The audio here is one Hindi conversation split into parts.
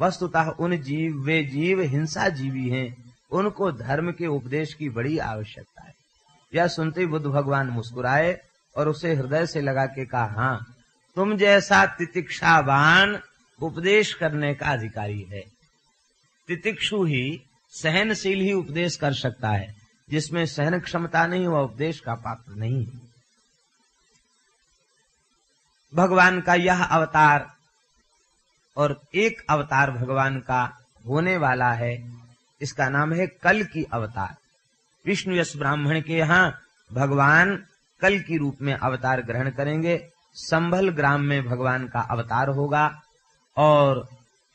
वस्तुतः वे जीव हिंसा जीवी हैं, उनको धर्म के उपदेश की बड़ी आवश्यकता है। यह सुनते ही बुद्ध भगवान मुस्कुराए और उसे हृदय से लगा के कहा, हाँ, तुम जैसा तितिक्षावान उपदेश करने का अधिकारी है। तितिक्षु ही, सहनशील ही उपदेश कर सकता है। जिसमें सहन क्षमता नहीं, वह उपदेश का पात्र नहीं। भगवान का यह अवतार और एक अवतार भगवान का होने वाला है, इसका नाम है कल की अवतार। विष्णु यश ब्राह्मण के यहाँ भगवान कल की रूप में अवतार ग्रहण करेंगे। संभल ग्राम में भगवान का अवतार होगा और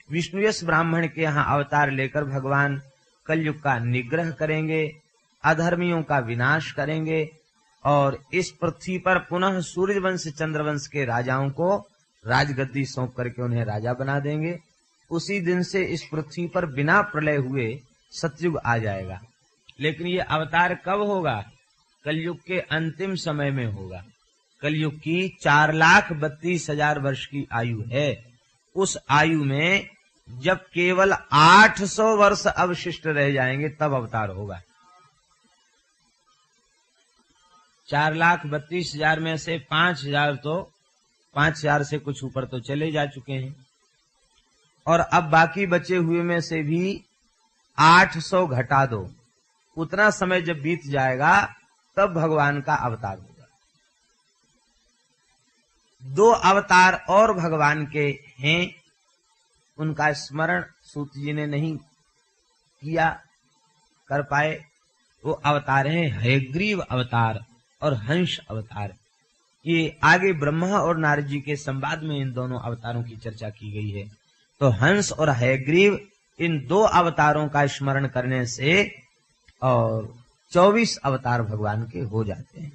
विष्णु यश ब्राह्मण के यहाँ अवतार लेकर भगवान कलयुग का निग्रह करेंगे, अधर्मियों का विनाश करेंगे और इस पृथ्वी पर पुनः सूर्यवंश चंद्रवंश के राजाओं को राजगद्दी सौंप करके उन्हें राजा बना देंगे। उसी दिन से इस पृथ्वी पर बिना प्रलय हुए सतयुग आ जाएगा। लेकिन ये अवतार कब होगा? कलयुग के अंतिम समय में होगा। कलयुग की 4,32,000 वर्ष की आयु है। उस आयु में जब केवल 800 वर्ष अवशिष्ट रह जाएंगे तब अवतार होगा। 4,32,000 में से 5,000 से कुछ ऊपर तो चले जा चुके हैं और अब बाकी बचे हुए में से भी 800 घटा दो। उतना समय जब बीत जाएगा तब भगवान का अवतार होगा। 2 अवतार और भगवान के हैं, उनका स्मरण सूत जी ने नहीं किया, कर पाए। वो अवतार हैं हयग्रीव अवतार और हंस अवतार। ये आगे ब्रह्मा और नारद जी के संवाद में इन दोनों अवतारों की चर्चा की गई है। तो हंस और हयग्रीव, इन 2 अवतारों का स्मरण करने से और 24 अवतार भगवान के हो जाते हैं।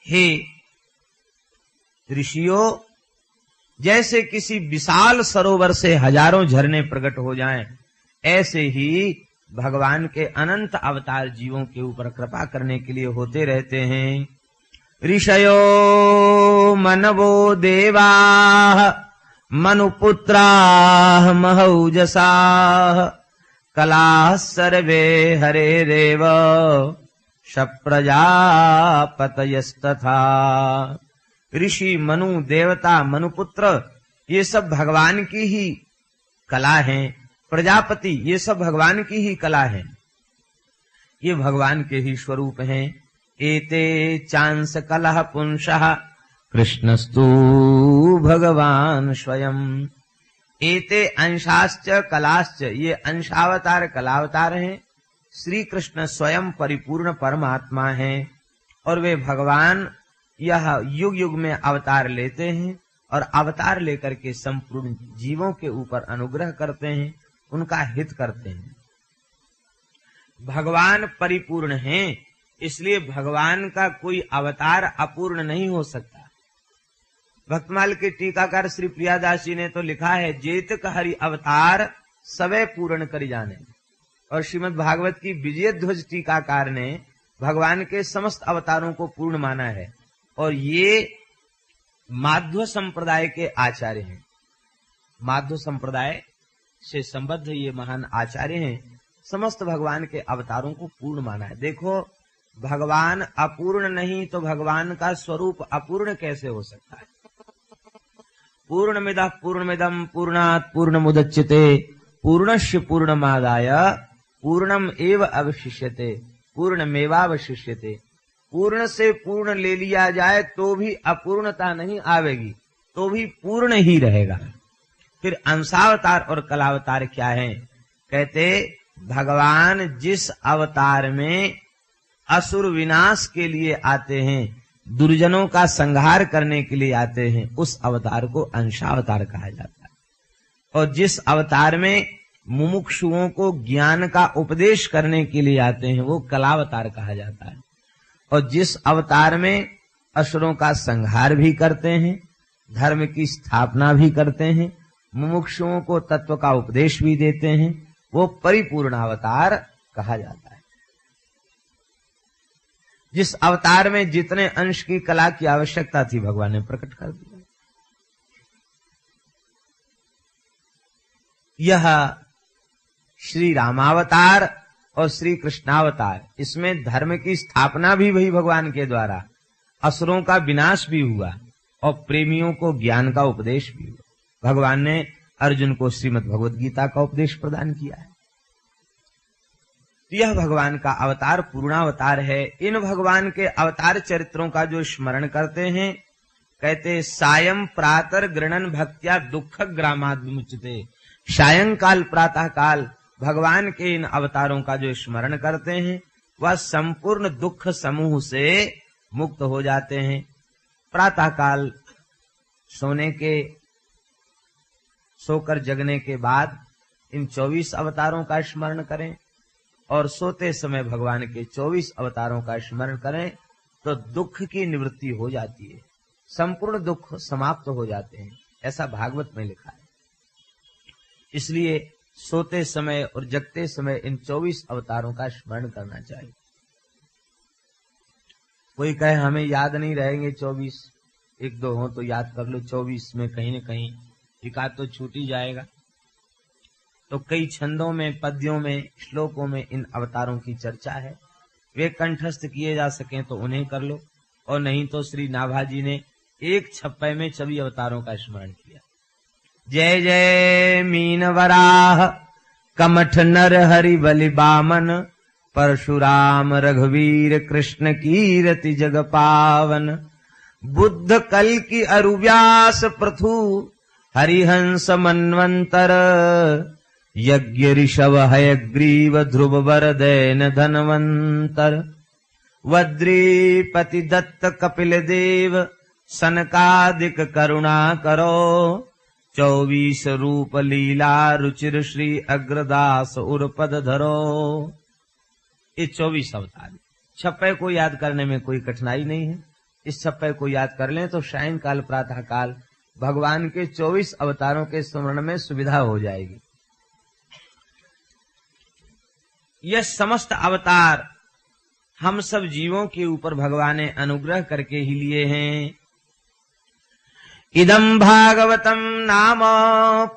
हे ऋषियों, जैसे किसी विशाल सरोवर से हजारों झरने प्रकट हो जाएं, ऐसे ही भगवान के अनंत अवतार जीवों के ऊपर कृपा करने के लिए होते रहते हैं। ऋषयो मनवो देवाः मनुपुत्राः महौजसाः कलाः सर्वे हरेरेव सप्रजापतयस्तथा। ऋषि, मनु, देवता, मनुपुत्र, ये सब भगवान की ही कला हैं। प्रजापति, ये सब भगवान की ही कला है। ये भगवान के ही स्वरूप हैं। एते चांस कलह पुंसः कृष्णस्तु भगवान स्वयं। एते अंशाश्च कलाश्च, ये अंशावतार कलावतार हैं। श्री कृष्ण स्वयं परिपूर्ण परमात्मा हैं और वे भगवान यह युग युग में अवतार लेते हैं और अवतार लेकर के संपूर्ण जीवों के ऊपर अनुग्रह करते हैं, उनका हित करते हैं। भगवान परिपूर्ण हैं, इसलिए भगवान का कोई अवतार अपूर्ण नहीं हो सकता। भक्तमाल के टीकाकार श्री प्रियादास जी ने तो लिखा है, जेतक हरि अवतार सवे पूर्ण कर जाने। और श्रीमद् भागवत की विजय ध्वज टीकाकार ने भगवान के समस्त अवतारों को पूर्ण माना है और ये माध्व संप्रदाय के आचार्य हैं। माध्व संप्रदाय से संबद्ध ये महान आचार्य हैं। समस्त भगवान के अवतारों को पूर्ण माना है। देखो, भगवान अपूर्ण नहीं तो भगवान का स्वरूप अपूर्ण कैसे हो सकता है? पूर्णमिदः पूर्णमिदं पूर्णात् पूर्णमुदच्यते पूर्णस्य पूर्णमादाय पूर्णम एव अवशिष्यते पूर्णमेवावशिष्यते। पूर्ण से पूर्ण ले लिया जाए तो भी अपूर्णता नहीं आवेगी, तो भी पूर्ण ही रहेगा। फिर अंशावतार और कलावतार क्या है? कहते भगवान जिस अवतार में असुर विनाश के लिए आते हैं, दुर्जनों का संहार करने के लिए आते हैं, उस अवतार को अंशावतार कहा जाता है। और जिस अवतार में मुमुक्षुओं को ज्ञान का उपदेश करने के लिए आते हैं, वो कलावतार कहा जाता है। और जिस अवतार में असुरों का संहार भी करते हैं, धर्म की स्थापना भी करते हैं, मुमुक्षुओं को तत्व का उपदेश भी देते हैं, वो परिपूर्ण अवतार कहा जाता है। जिस अवतार में जितने अंश की कला की आवश्यकता थी, भगवान ने प्रकट कर दिया। यह श्री रामावतार और श्री कृष्णावतार, इसमें धर्म की स्थापना भी वही भगवान के द्वारा, असुरों का विनाश भी हुआ और प्रेमियों को ज्ञान का उपदेश भी हुआ। भगवान ने अर्जुन को श्रीमद् भगवद गीता का उपदेश प्रदान किया है। तो यह भगवान का अवतार पूर्णावतार है। इन भगवान के अवतार चरित्रों का जो स्मरण करते हैं, कहते सायं प्रातः गृणन भक्त्या दुख ग्रामाद् विमुच्यते। सायंकाल प्रातः काल भगवान के इन अवतारों का जो स्मरण करते हैं, वह संपूर्ण दुख समूह से मुक्त हो जाते हैं। प्रातः काल सोकर जगने के बाद इन 24 अवतारों का स्मरण करें और सोते समय भगवान के 24 अवतारों का स्मरण करें तो दुख की निवृत्ति हो जाती है, संपूर्ण दुख समाप्त हो जाते हैं, ऐसा भागवत में लिखा है। इसलिए सोते समय और जगते समय इन 24 अवतारों का स्मरण करना चाहिए। कोई कहे हमें याद नहीं रहेंगे 24, एक दो हो तो याद कर लो, 24 में कहीं न कहीं एकाध तो छूट ही जाएगा। तो कई छंदों में, पद्यों में, श्लोकों में इन अवतारों की चर्चा है। वे कंठस्थ किए जा सकें तो उन्हें कर लो, और नहीं तो श्री नाभाजी ने एक छप्पे में 24 अवतारों का स्मरण किया। जय जय मीन वराह कमठ नर हरि बलि बामन, परशुराम रघुवीर कृष्ण कीरति जग पावन। बुद्ध कल की अरुव्यास पृथु हरिहंस मनवंतर, यज्ञ ऋषभ हयग्रीव ध्रुव वरदैन धनवंतर। वद्रीपति दत्त कपिल देव सनकादिक करुणा करो, 24 रूप लीला रुचिर श्री अग्रदास उर्पद धरो। ये 24 अवतार, छप्पे को याद करने में कोई कठिनाई नहीं है। इस छप्पे को याद कर लें तो सायंकाल प्रातः काल भगवान के 24 अवतारों के स्मरण में सुविधा हो जाएगी। यह समस्त अवतार हम सब जीवों के ऊपर भगवान ने अनुग्रह करके ही लिए हैं। इदं भागवतम नाम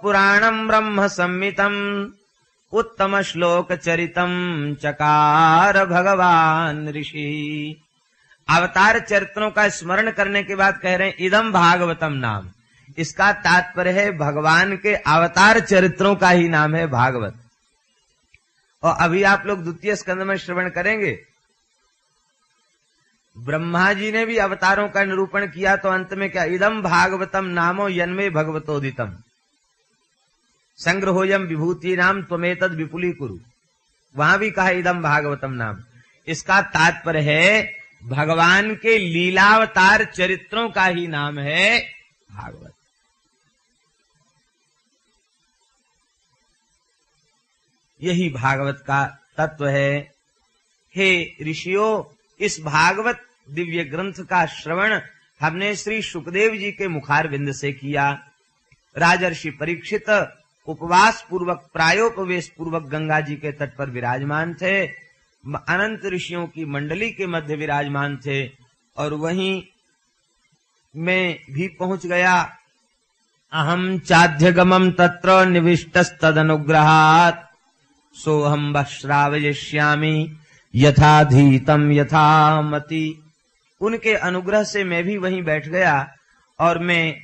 पुराणं ब्रह्म संहितं, उत्तम श्लोक चरितम चकार भगवान ऋषि। अवतार चरित्रों का स्मरण करने के बाद कह रहे हैं इदं भागवतम नाम। इसका तात्पर्य है भगवान के अवतार चरित्रों का ही नाम है भागवत। और अभी आप लोग द्वितीय स्कंद में श्रवण करेंगे, ब्रह्मा जी ने भी अवतारों का निरूपण किया तो अंत में क्या, इदं भागवतम नामो यन्मे भगवतोदितम संग्रहोयम विभूति नाम त्वमेतद विपुली कुरु। वहां भी कहा इदं भागवतम नाम। इसका तात्पर्य है भगवान के लीलावतार चरित्रों का ही नाम है भागवत। यही भागवत का तत्व है। हे ऋषियों, इस भागवत दिव्य ग्रंथ का श्रवण हमने श्री सुखदेव जी के मुखारविंद से किया। राजर्षि परीक्षित उपवास पूर्वक, प्रायोपवेश पूर्वक गंगा जी के तट पर विराजमान थे। अनंत ऋषियों की मंडली के मध्य विराजमान थे और वहीं मैं भी पहुंच गया। अहम चाध्यगमम तत्र निविष्टस्तदनुग्रहात्, सोहम श्रावयिष्यामि यथाधीतम यथामति। उनके अनुग्रह से मैं भी वहीं बैठ गया और मैं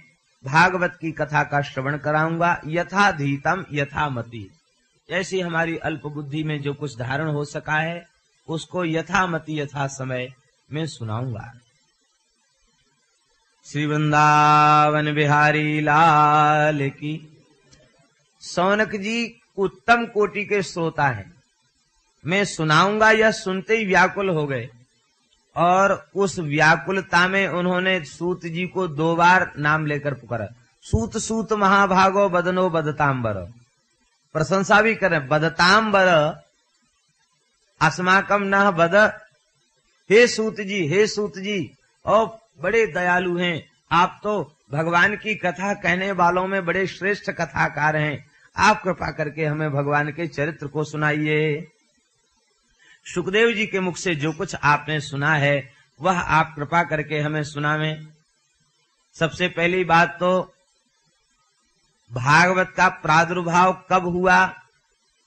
भागवत की कथा का श्रवण कराऊंगा यथाधीतम यथामति। ऐसी हमारी अल्प बुद्धि में जो कुछ धारण हो सका है उसको यथामति यथा समय में सुनाऊंगा। श्री वृंदावन बिहारी लाल की। सौनक जी उत्तम कोटि के श्रोता हैं। मैं सुनाऊंगा यह सुनते ही व्याकुल हो गए और उस व्याकुलता में उन्होंने सूत जी को 2 बार नाम लेकर पुकारा। सूत सूत महाभागो बदनो बदतांबर। प्रशंसा भी करें, बदतांबर अस्माकम न बद। हे सूत जी, हे सूत जी, और बड़े दयालु हैं आप, तो भगवान की कथा कहने वालों में बड़े श्रेष्ठ कथाकार हैं। आप कृपा करके हमें भगवान के चरित्र को सुनाइए। सुखदेव जी के मुख से जो कुछ आपने सुना है वह आप कृपा करके हमें सुनावें। सबसे पहली बात तो भागवत का प्रादुर्भाव कब हुआ,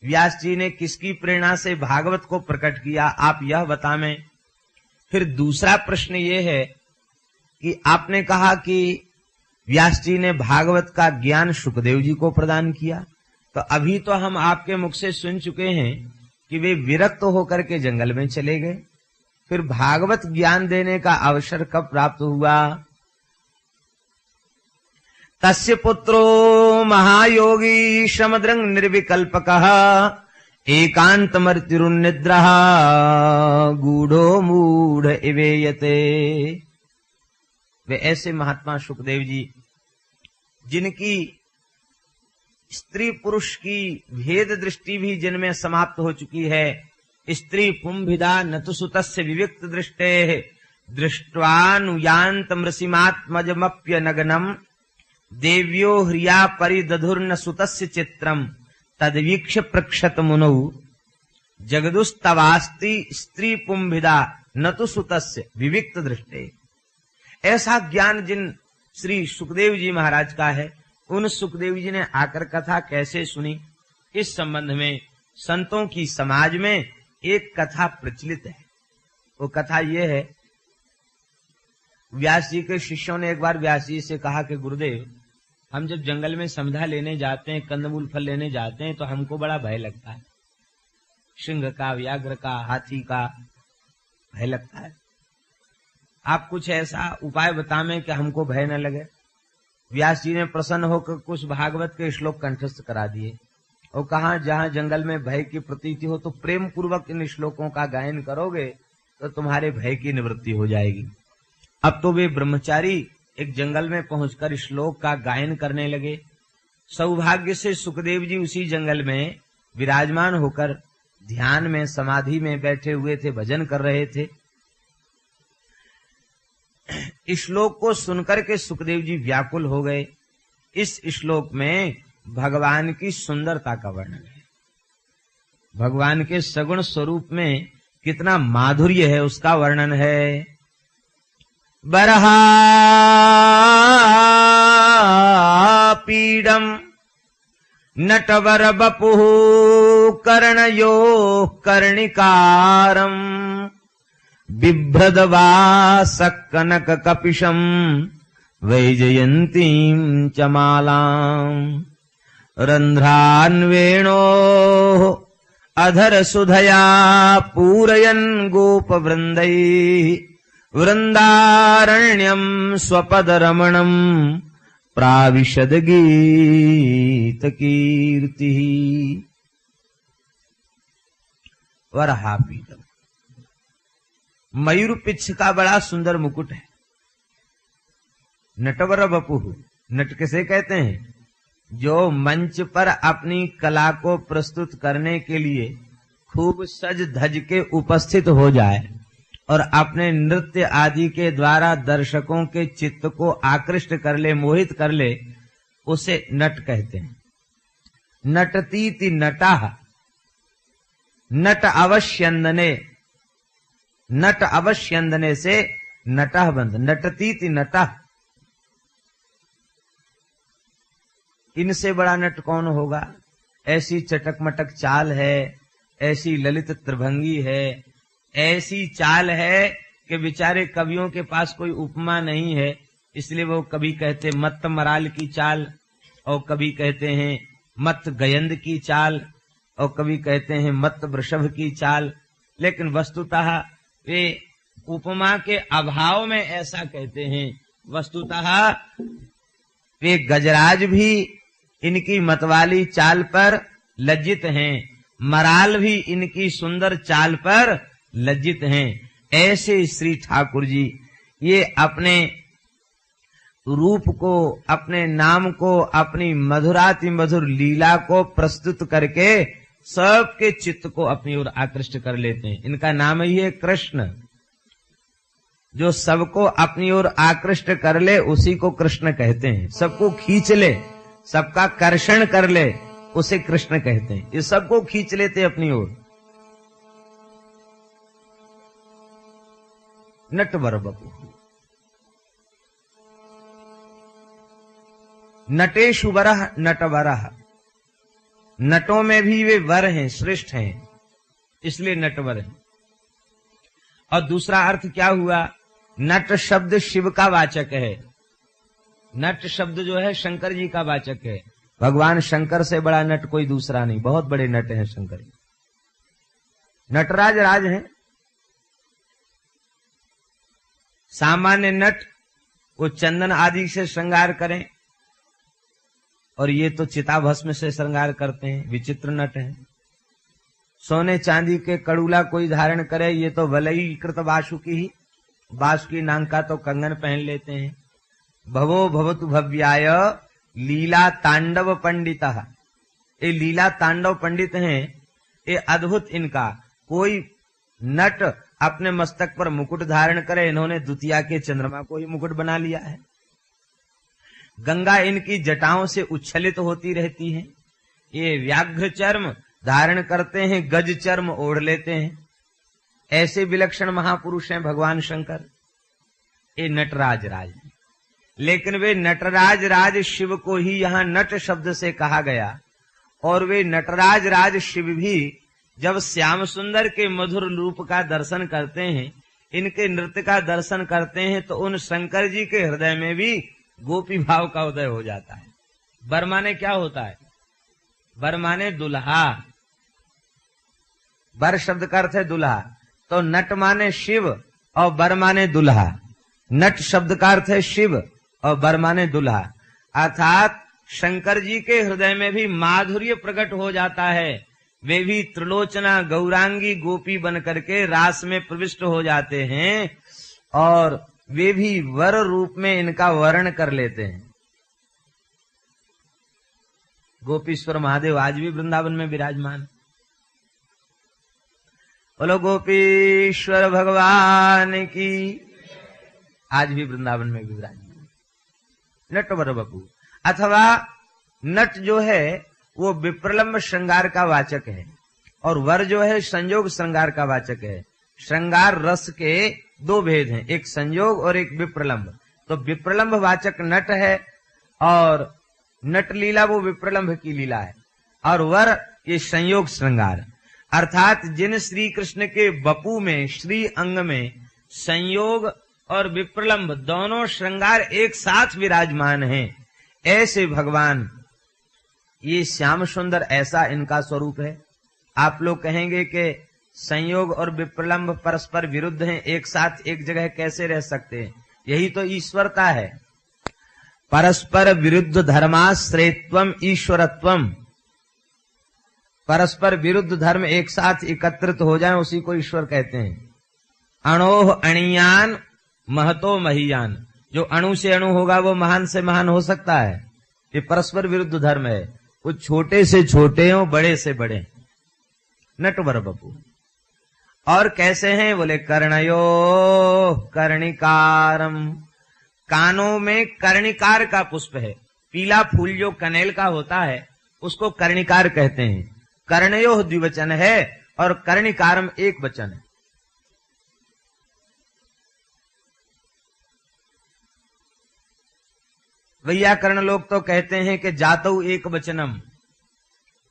व्यास जी ने किसकी प्रेरणा से भागवत को प्रकट किया, आप यह बतावें। फिर दूसरा प्रश्न ये है कि आपने कहा कि व्यास जी ने भागवत का ज्ञान सुखदेव जी को प्रदान किया, तो अभी तो हम आपके मुख से सुन चुके हैं कि वे विरक्त होकर के जंगल में चले गए। फिर भागवत ज्ञान देने का अवसर कब प्राप्त हुआ? तस्य पुत्रो महायोगी श्रमद्रंग निर्विकल्पकः एकांत मृत्युर्निद्रः गूढ़ो मूढ़ इवेयते। वे ऐसे महात्मा सुखदेव जी जिनकी स्त्री पुरुष की भेद दृष्टि भी जिनमें समाप्त हो चुकी है। स्त्री पुंभिदा नतु सुतस्य विविक्त दृष्टे दृष्ट्वानुयान्त मृषिमात्मजमप्य नगनम देव्यो ह्रिया परिदधुर्न सुतस्य चित्रम तद्वीक्ष प्रक्षत मुनौ जगदुस्तवास्ति स्त्री पुंभिदा नतु सुतस्य विविक्त दृष्टे। ऐसा ज्ञान जिन श्री सुखदेव जी महाराज का है, उन सुखदेव जी ने आकर कथा कैसे सुनी, इस संबंध में संतों की समाज में एक कथा प्रचलित है। वो कथा ये है, व्यास जी के शिष्यों ने एक बार व्यास जी से कहा कि गुरुदेव, हम जब जंगल में समधा लेने जाते हैं, कंदमूल फल लेने जाते हैं, तो हमको बड़ा भय लगता है। सिंह का, व्याघ्र का, हाथी का भय लगता है। आप कुछ ऐसा उपाय बतावें कि हमको भय न लगे। व्यास जी ने प्रसन्न होकर कुछ भागवत के श्लोक कंठस्थ करा दिए और कहा, जहां जंगल में भय की प्रतीति हो तो प्रेम पूर्वक इन श्लोकों का गायन करोगे तो तुम्हारे भय की निवृत्ति हो जाएगी। अब तो वे ब्रह्मचारी एक जंगल में पहुंचकर श्लोक का गायन करने लगे। सौभाग्य से सुखदेव जी उसी जंगल में विराजमान होकर ध्यान में, समाधि में बैठे हुए थे, भजन कर रहे थे। इस श्लोक को सुनकर के सुखदेव जी व्याकुल हो गए। इस श्लोक में भगवान की सुंदरता का वर्णन है, भगवान के सगुण स्वरूप में कितना माधुर्य है उसका वर्णन है। बरहा पीडम नटवर बपुः कर्णयो कर्णिकारम बिभ्रदवासः कनक कपिशम वैजयंतीं च मालाम् रंध्रान्वेणो अधर सुधया पूरयन् गोपवृन्दैः वृंदारण्यम स्वपद रमणम प्राविशद गीत कीर्ति। वरहापीडम, मयूर पिच्छ का बड़ा सुंदर मुकुट है। नटवर बपुः, नट किसे कहते हैं? जो मंच पर अपनी कला को प्रस्तुत करने के लिए खूब सज धज के उपस्थित हो जाए और अपने नृत्य आदि के द्वारा दर्शकों के चित्त को आकृष्ट कर ले, मोहित कर ले, उसे नट कहते हैं। नटतीति नटः, नट अवश्यंदने, नट अवश्यंदने से नटः बंध, नटतीति नटः। इनसे बड़ा नट कौन होगा? ऐसी चटक मटक चाल है, ऐसी ललित त्रिभंगी है, ऐसी चाल है कि बेचारे कवियों के पास कोई उपमा नहीं है, इसलिए वो कभी कहते मत्त मराल की चाल, और कभी कहते हैं मत्त गयंद की चाल, और कभी कहते हैं मत्त वृषभ की चाल। लेकिन वस्तुतः वे उपमा के अभाव में ऐसा कहते हैं। वस्तुतः वे गजराज भी इनकी मतवाली चाल पर लज्जित हैं, मराल भी इनकी सुंदर चाल पर लज्जित हैं। ऐसे श्री ठाकुर जी ये अपने रूप को, अपने नाम को, अपनी मधुराति मधुर लीला को प्रस्तुत करके सबके चित्त को अपनी ओर आकृष्ट कर लेते हैं। इनका नाम ही है कृष्ण। जो सबको अपनी ओर आकृष्ट कर ले उसी को कृष्ण कहते हैं। सबको खींच ले, सबका कर्षण कर ले, उसे कृष्ण कहते हैं। ये सबको खींच लेते अपनी ओर। नटवर बपु, नटेषु वरः नटवरः, नटों में भी वे वर हैं, श्रेष्ठ हैं, इसलिए नटवर हैं। और दूसरा अर्थ क्या हुआ? नट शब्द शिव का वाचक है। नट शब्द जो है शंकर जी का वाचक है। भगवान शंकर से बड़ा नट कोई दूसरा नहीं, बहुत बड़े नट हैं शंकर जी। नटराज राज हैं। सामान्य नट वो चंदन आदि से श्रृंगार करें, और ये तो चिताभस्म से श्रृंगार करते हैं, विचित्र नट हैं। सोने चांदी के कड़ूला कोई धारण करे, ये तो वलई कृत वासुकी ही, वासुकी नाम का तो कंगन पहन लेते हैं। भवो भवतु भव्याय लीला तांडव पंडितः, ये लीला तांडव पंडित हैं। ये अद्भुत इनका, कोई नट अपने मस्तक पर मुकुट धारण करे, इन्होंने द्वितीया के चंद्रमा को ही मुकुट बना लिया है। गंगा इनकी जटाओं से उच्छलित होती रहती है। ये व्याघ्र चर्म धारण करते हैं, गज चर्म ओढ़ लेते हैं। ऐसे विलक्षण महापुरुष हैं भगवान शंकर। ये नटराज राज हैं। लेकिन वे नटराज राज शिव को ही यहाँ नट शब्द से कहा गया। और वे नटराज राज शिव भी जब श्याम सुंदर के मधुर रूप का दर्शन करते हैं, इनके नृत्य का दर्शन करते हैं, तो उन शंकर जी के हृदय में भी गोपी भाव का उदय हो जाता है। वर माने क्या होता है? वर माने दुल्हा। वर शब्द का अर्थ है दुल्हा। तो नट माने शिव और वर माने दुल्हा। नट शब्द का अर्थ है शिव और वर माने दुल्हा। अर्थात शंकर जी के हृदय में भी माधुर्य प्रकट हो जाता है। वे भी त्रिलोचना गौरांगी गोपी बन करके रास में प्रविष्ट हो जाते हैं, और वे भी वर रूप में इनका वर्ण कर लेते हैं। गोपीश्वर महादेव आज भी वृंदावन में विराजमान। बोलो गोपीश्वर भगवान की। आज भी वृंदावन में विराजमान नटवर बपू। अथवा नट जो है वो विप्रलंब श्रृंगार का वाचक है, और वर जो है संयोग श्रृंगार का वाचक है। श्रृंगार रस के दो भेद हैं, एक संयोग और एक विप्रलंब। तो विप्रलंब वाचक नट है, और नट लीला वो विप्रलंब की लीला है, और वर ये संयोग श्रृंगार। अर्थात जिन श्री कृष्ण के बपू में, श्री अंग में संयोग और विप्रलंब दोनों श्रृंगार एक साथ विराजमान हैं, ऐसे भगवान ये श्याम सुंदर, ऐसा इनका स्वरूप है। आप लोग कहेंगे कि संयोग और विप्रलंब परस्पर विरुद्ध हैं, एक साथ एक जगह कैसे रह सकते हैं? यही तो ईश्वरता है। परस्पर विरुद्ध धर्माश्रयत्वम ईश्वरत्वम। परस्पर विरुद्ध धर्म एक साथ एकत्रित हो जाएं, उसी को ईश्वर कहते हैं। अणोह अणियान महतो महीयान। जो अणु से अणु होगा वो महान से महान हो सकता है। ये परस्पर विरुद्ध धर्म है। वो छोटे से छोटे हो, बड़े से बड़े। नटवर बपू। और कैसे हैं? बोले कर्णयो कर्णिकारम। कानों में कर्णिकार का पुष्प है। पीला फूल जो कनेल का होता है उसको कर्णिकार कहते हैं। कर्णयो द्विवचन है और कर्णिकारम एक वचन है। वैयाकरण लोग तो कहते हैं कि जातौ एक वचनम,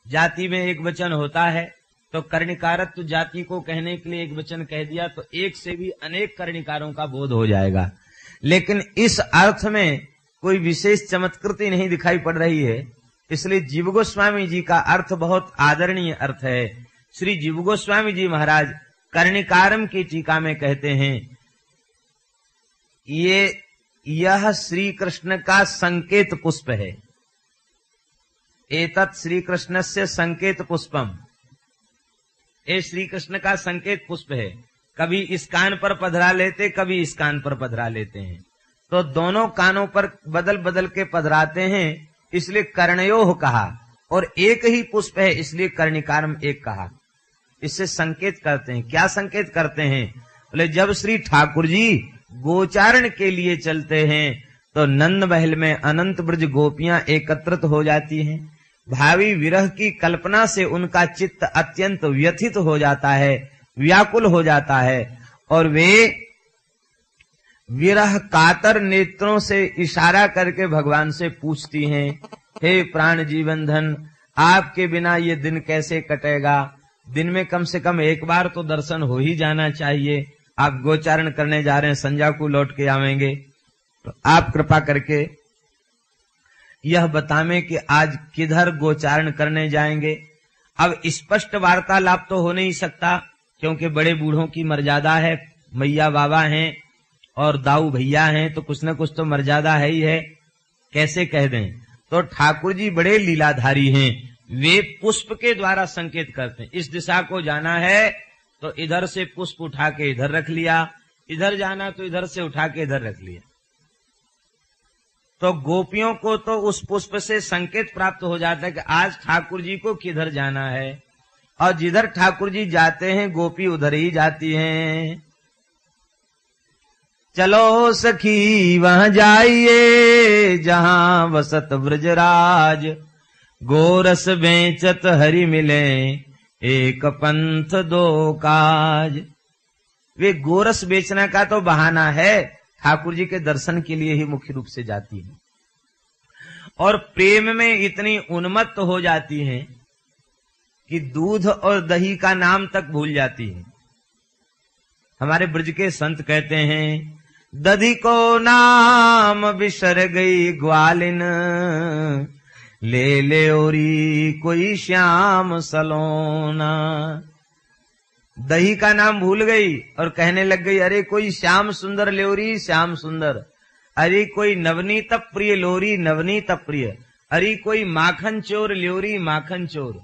जाति में एक वचन होता है, तो कर्णिकारत्व जाति को कहने के लिए एक वचन कह दिया तो एक से भी अनेक कर्णिकारों का बोध हो जाएगा। लेकिन इस अर्थ में कोई विशेष चमत्कृति नहीं दिखाई पड़ रही है, इसलिए जीव गोस्वामी जी का अर्थ बहुत आदरणीय अर्थ है। श्री जीव गोस्वामी जी महाराज कर्णिकारम की टीका में कहते हैं, यह श्री कृष्ण का संकेत पुष्प है। एतत् श्री कृष्ण से संकेत पुष्पम। ये श्री कृष्ण का संकेत पुष्प है। कभी इस कान पर पधरा लेते, कभी इस कान पर पधरा लेते हैं, तो दोनों कानों पर बदल बदल के पधराते हैं, इसलिए कर्णयोः कहा। और एक ही पुष्प है इसलिए कर्णिकारम एक कहा। इससे संकेत करते हैं। क्या संकेत करते हैं? बोले जब श्री ठाकुर जी गोचारण के लिए चलते हैं तो नंद महल में अनंत ब्रज गोपियां एकत्रित हो जाती हैं। भावी विरह की कल्पना से उनका चित्त अत्यंत व्यथित हो जाता है, व्याकुल हो जाता है, और वे विरह कातर नेत्रों से इशारा करके भगवान से पूछती हैं, हे प्राण जीवन धन, आपके बिना ये दिन कैसे कटेगा? दिन में कम से कम एक बार तो दर्शन हो ही जाना चाहिए। आप गोचारण करने जा रहे हैं, संध्या को लौट के आवेंगे, तो आप कृपा करके यह बतावें कि आज किधर गोचारण करने जाएंगे। अब स्पष्ट वार्तालाप तो हो नहीं सकता, क्योंकि बड़े बूढ़ों की मर्यादा है, मैया बाबा हैं और दाऊ भैया हैं, तो कुछ न कुछ तो मर्यादा है ही है, कैसे कह दें। तो ठाकुर जी बड़े लीलाधारी हैं, वे पुष्प के द्वारा संकेत करते हैं। इस दिशा को जाना है तो इधर से पुष्प उठा के इधर रख लिया, इधर जाना तो इधर से उठा के इधर रख लिया। तो गोपियों को तो उस पुष्प से संकेत प्राप्त हो जाता है कि आज ठाकुर जी को किधर जाना है, और जिधर ठाकुर जी जाते हैं गोपी उधर ही जाती हैं। चलो सखी वहां जाइए जहां वसत ब्रजराज, गोरस बेचत हरि मिले एक पंथ दो काज। वे गोरस बेचने का तो बहाना है, ठाकुर जी के दर्शन के लिए ही मुख्य रूप से जाती हैं, और प्रेम में इतनी उन्मत्त हो जाती हैं कि दूध और दही का नाम तक भूल जाती हैं। हमारे ब्रज के संत कहते हैं, दधी को नाम बिसर गई ग्वालिन, ले ले ओरी कोई श्याम सलोना। दही का नाम भूल गई और कहने लग गई, अरे कोई श्याम सुंदर ल्योरी श्याम सुंदर, अरे कोई नवनीत प्रिय लोरी नवनीत प्रिय, अरे कोई माखन चोर ल्योरी माखन चोर,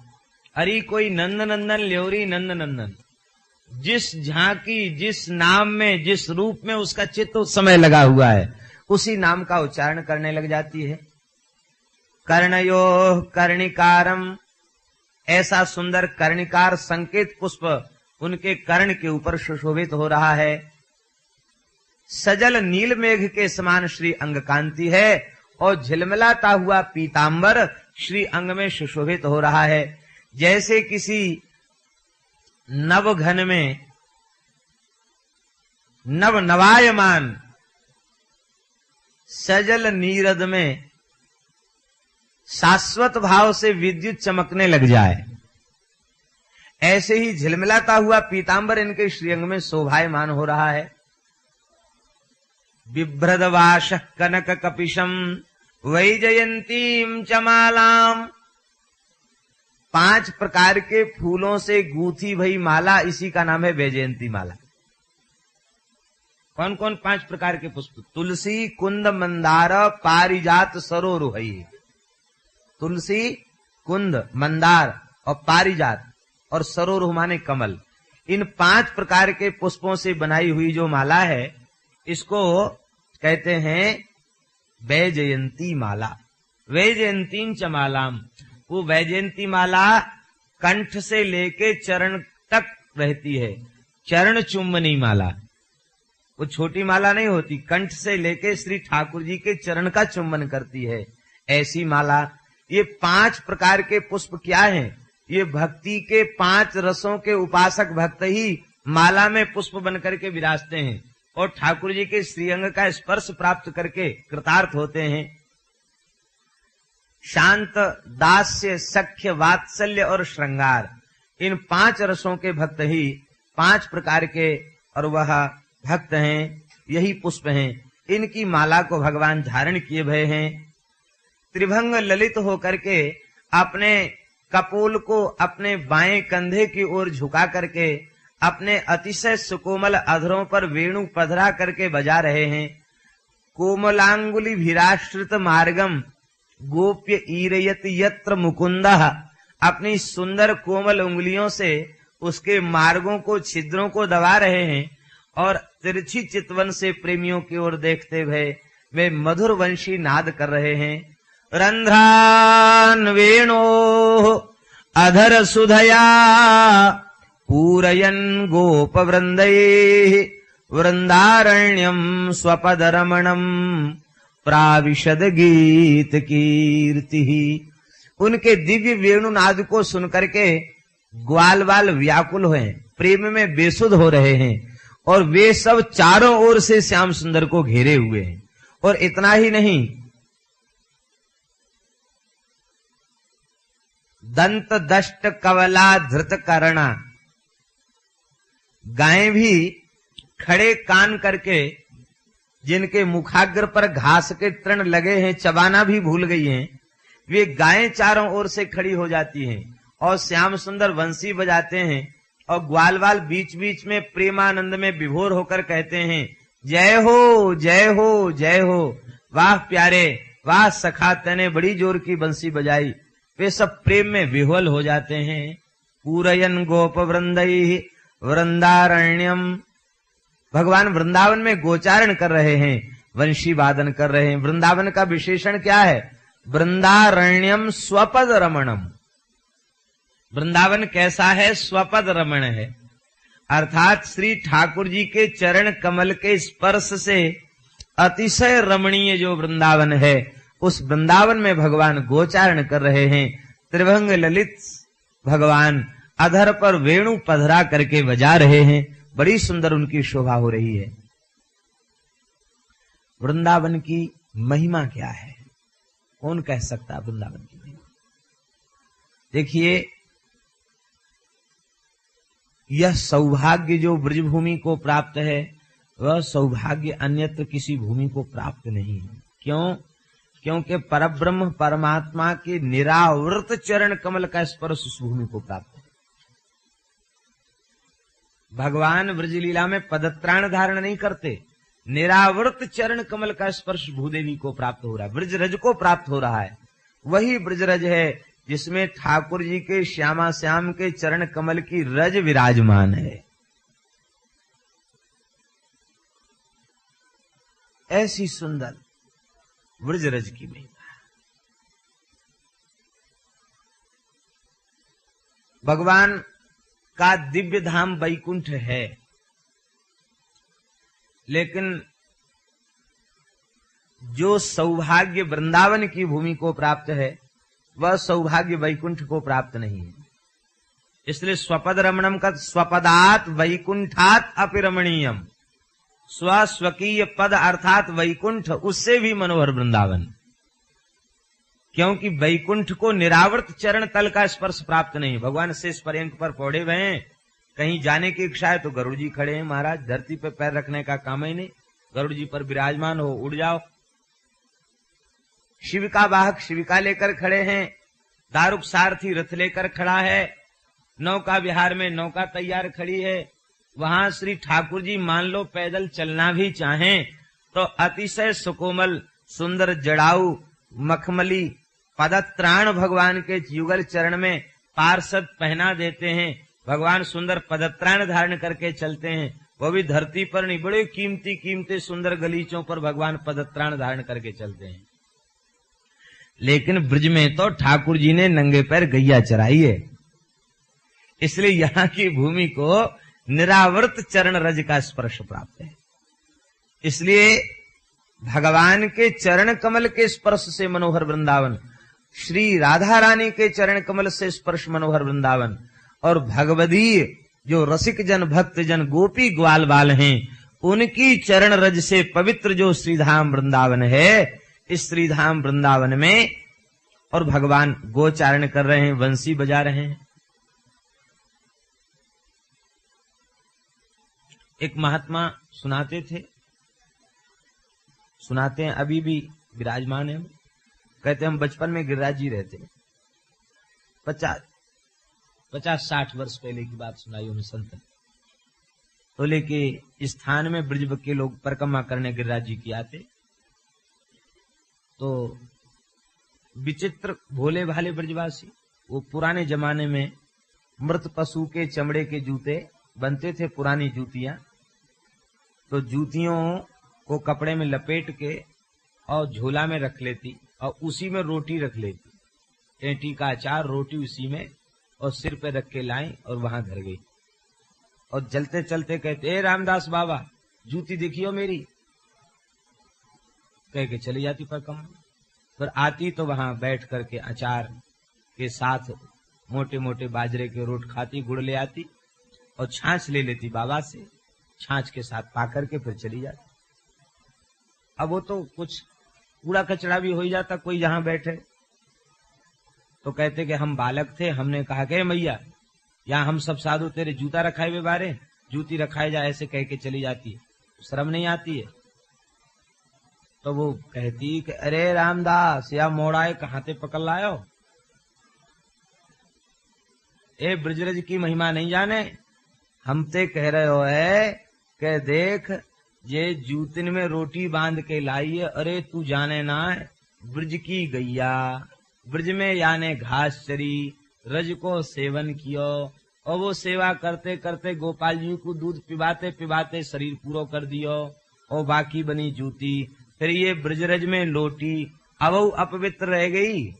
अरे कोई नंद नंदन ल्योरी नंद नंदन। जिस झांकी, जिस नाम में, जिस रूप में उसका चित्त उस समय लगा हुआ है, उसी नाम का उच्चारण करने लग जाती है। कर्णयो कर्णिकारम, ऐसा सुंदर कर्णिकार संकेत पुष्प उनके कर्ण के ऊपर सुशोभित हो रहा है। सजल नील मेघ के समान श्री अंग कांति है, और झिलमिलाता हुआ पीतांबर श्री अंग में सुशोभित हो रहा है। जैसे किसी नवघन में नव नवायमान सजल नीरद में शाश्वत भाव से विद्युत चमकने लग जाए, ऐसे ही झिलमिलाता हुआ पीतांबर इनके श्रीअंग में शोभायमान हो रहा है। बिभ्रदवाश कनक कपिशम वैजयंतीम चमालाम, 5 प्रकार के फूलों से गूंथी भई माला, इसी का नाम है वैजयंती माला। कौन कौन 5 प्रकार के पुष्प? तुलसी, कुंद, मंदार, पारिजात, सरोरुहई। तुलसी, कुंद, मंदार और पारिजात और सरोरुह माने कमल, इन 5 प्रकार के पुष्पों से बनाई हुई जो माला है, इसको कहते हैं वैजयंती माला। वैजयंतीम च मालाम, वो वैजयंती माला कंठ से लेके चरण तक रहती है। चरण चुम्बनी माला, वो छोटी माला नहीं होती, कंठ से लेके श्री ठाकुर जी के चरण का चुम्बन करती है, ऐसी माला। ये 5 प्रकार के पुष्प क्या हैं? ये भक्ति के 5 रसों के उपासक भक्त ही माला में पुष्प बनकर के विराजते हैं, और ठाकुर जी के श्रीअंग का स्पर्श प्राप्त करके कृतार्थ होते हैं। शांत, दास्य, सख्य, वात्सल्य और श्रृंगार, इन 5 रसों के भक्त ही 5 प्रकार के, और वह भक्त हैं, यही पुष्प हैं। इनकी माला को भगवान धारण किए भय हैं। त्रिभंग ललित होकर के अपने कपोल को अपने बाएं कंधे की ओर झुका करके अपने अतिशय सुकोमल अधरों पर वेणु पधरा करके बजा रहे हैं। कोमलांगुली भिराश्रित मार्गम गोप्य ईरयत यत्र मुकुंदः, अपनी सुंदर कोमल उंगलियों से उसके मार्गों को, छिद्रों को दबा रहे हैं, और तिरछी चितवन से प्रेमियों की ओर देखते हुए वे मधुर वंशी नाद कर रहे हैं। रंध्रान वेणो अधर सुधया पूरयन् गोप वृंदये वृंदारण्यम स्वपद रमणम प्राविशद गीत कीर्ति। उनके दिव्य वेणुनाद को सुनकर के ग्वाल बाल व्याकुल हुए, प्रेम में बेसुध हो रहे हैं। और वे सब चारों ओर से श्याम सुंदर को घेरे हुए हैं। और इतना ही नहीं, दंत दष्ट कवला धृत करना, गायें भी खड़े कान करके, जिनके मुखाग्र पर घास के तृण लगे हैं, चबाना भी भूल गई हैं, वे गायें चारों ओर से खड़ी हो जाती हैं और श्याम सुंदर बंसी बजाते हैं और ग्वालवाल बीच बीच में प्रेमानंद में विभोर होकर कहते हैं, जय हो जय हो जय हो, वाह प्यारे, वाह सखा, तने बड़ी जोर की बंसी बजाई। वे सब प्रेम में विह्वल हो जाते हैं। पूरयन गोप वृंदई वृंदारण्यम, भगवान वृंदावन में गोचारण कर रहे हैं, वंशी वादन कर रहे हैं। वृंदावन का विशेषण क्या है? वृंदारण्यम स्वपद रमणम। वृंदावन कैसा है? स्वपद रमण है, अर्थात श्री ठाकुर जी के चरण कमल के स्पर्श से अतिशय रमणीय जो वृंदावन है, उस वृंदावन में भगवान गोचारण कर रहे हैं। त्रिभंग ललित भगवान अधर पर वेणु पधरा करके बजा रहे हैं, बड़ी सुंदर उनकी शोभा हो रही है। वृंदावन की महिमा क्या है? कौन कह सकता वृंदावन की महिमा? देखिए, यह सौभाग्य जो ब्रजभूमि को प्राप्त है, वह सौभाग्य अन्यत्र किसी भूमि को प्राप्त नहीं है। क्यों? क्योंकि परब्रह्म परमात्मा के निरावृत चरण कमल का स्पर्श उस भूमि को प्राप्त है। भगवान ब्रजलीला में पदत्राण धारण नहीं करते, निरावृत चरण कमल का स्पर्श भूदेवी को प्राप्त हो रहा है, ब्रजरज को प्राप्त हो रहा है। वही ब्रजरज है जिसमें ठाकुर जी के श्यामा श्याम के चरण कमल की रज विराजमान है। ऐसी सुंदर ब्रजरज की महिमा। भगवान का दिव्य धाम वैकुंठ है, लेकिन जो सौभाग्य वृंदावन की भूमि को प्राप्त है, वह सौभाग्य वैकुंठ को प्राप्त नहीं है। इसलिए स्वपद रमणम का स्वपदात वैकुंठात अपिरमणीयम, स्वस्वकीय पद अर्थात वैकुंठ, उससे भी मनोहर वृंदावन। क्योंकि वैकुंठ को निरावृत चरण तल का स्पर्श प्राप्त नहीं। भगवान शेष पर्यंक पर पौड़े हुए हैं, कहीं जाने की इच्छा है तो गरुड़ जी खड़े हैं, महाराज धरती पर पैर रखने का काम ही नहीं, गरुड़ जी पर विराजमान हो, उड़ जाओ। शिविका वाहक शिविका लेकर खड़े हैं, दारुक सारथी रथ लेकर खड़ा है, नौका विहार में नौका तैयार खड़ी है। वहां श्री ठाकुर जी मान लो पैदल चलना भी चाहें तो अतिशय सुकोमल सुंदर जड़ाऊ मखमली पदत्राण भगवान के युगल चरण में पार्षद पहना देते हैं। भगवान सुंदर पदत्राण धारण करके चलते हैं, वो भी धरती पर नहीं, बड़े कीमती कीमती सुंदर गलीचों पर भगवान पदत्राण धारण करके चलते हैं। लेकिन ब्रज में तो ठाकुर जी ने नंगे पैर गैया चराई है, इसलिए यहाँ की भूमि को निरावृत चरण रज का स्पर्श प्राप्त है। इसलिए भगवान के चरण कमल के स्पर्श से मनोहर वृंदावन, श्री राधा रानी के चरण कमल से स्पर्श मनोहर वृंदावन, और भगवदीय जो रसिक जन भक्त जन गोपी ग्वाल बाल हैं, उनकी चरण रज से पवित्र जो श्रीधाम वृंदावन है, इस श्रीधाम वृंदावन में और भगवान गोचारण कर रहे हैं, वंशी बजा रहे हैं। एक महात्मा सुनाते थे, सुनाते हैं, अभी भी विराजमान है। कहते हम बचपन में गिरिराज जी रहते, 50-60 वर्ष पहले की बात सुनाई उन्हें संत। तो लेके स्थान में ब्रज के लोग परिक्रमा करने गिरिराज जी की आते, तो विचित्र भोले भाले ब्रजवासी, वो पुराने जमाने में मृत पशु के चमड़े के जूते बनते थे, पुरानी जूतियां, तो जूतियों को कपड़े में लपेट के और झोला में रख लेती और उसी में रोटी रख लेती, एंटी का अचार रोटी उसी में, और सिर पे रख के लाई और वहां धर गई। और चलते चलते कहते, ए रामदास बाबा जूती देखियो मेरी, कह के चली जाती परिक्रमा। फिर आती तो वहां बैठ करके अचार के साथ मोटे मोटे बाजरे के रोट खाती, गुड़ ले आती और छाछ ले लेती बाबा से, छाछ के साथ पा करके फिर चली जाती। अब वो तो कुछ कूड़ा कचरा भी हो ही जाता, कोई जहां बैठे तो कहते कि हम बालक थे, हमने कहा कि मैया यहाँ हम सब साधु तेरे जूता रखाए हुए बारे, जूती रखाए जा, ऐसे कह के चली जाती है, शर्म नहीं आती है। तो वो कहती कि अरे रामदास या मोड़ाए कहां ते पकड़ लायो, ए ब्रजरज की महिमा नहीं जाने, हम ते कह रहे हो है कि देख ये जूतिन में रोटी बांध के लाई है, अरे तू जाने ना है ब्रज की गैया, ब्रज में याने घास चरी, रज को सेवन कियो, और वो सेवा करते करते गोपाल जी को दूध पिबाते पिबाते शरीर पूरा कर दियो, और बाकी बनी जूती, फिर ये ब्रजरज में लोटी, अब वो अपवित्र रह गई।